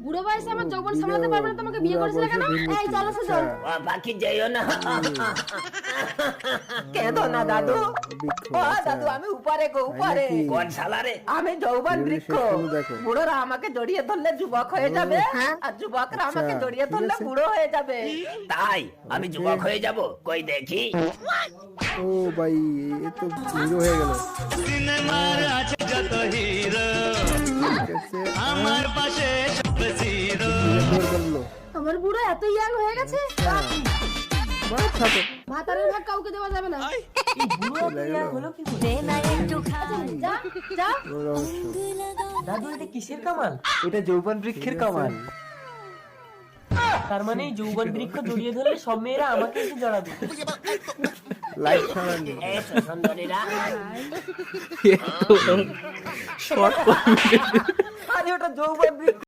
বুড়ো বয়সে আমার যৌবন সামলাতে পারবে না, তোমাকে বিয়ে করেছিল কেন? এই চলো সুজন। বাকি যাইও না। কেঁদো না দাদু। ও দাদু, আমি উপরে গো, উপরে। কোন শালা রে? আমি যৌবন বৃক্ষ। বুড়োরা আমাকে জড়িয়ে ধরলে যুবক হয়ে যাবে, আর যুবকরা আমাকে জড়িয়ে ধরলে বুড়ো হয়ে যাবে। তাই আমি যুবক হয়ে যাব? কই দেখি। ও ভাই, এ তো হিরো হয়ে গেল। সিনেমার আছে যত হিরো, আমার পাশে সব জিরো। আমার বুড়ো এত ইয়াং হয়ে গেছে, ভাতারের ভাগ কাউকে দেওয়া যাবে না। যা যা। দাদু, এটা কিসের কামাল? এটা যৌবন বৃক্ষের কামাল। তার মানে যৌবন বৃক্ষ জড়িয়ে ধরলে সব মেয়েরা আমাকে এসে জড়াবে। লাইট ছাড়ান। এসো সুন্দরীরা। শর্ট আরে ওটা যৌবন বৃক্ষ।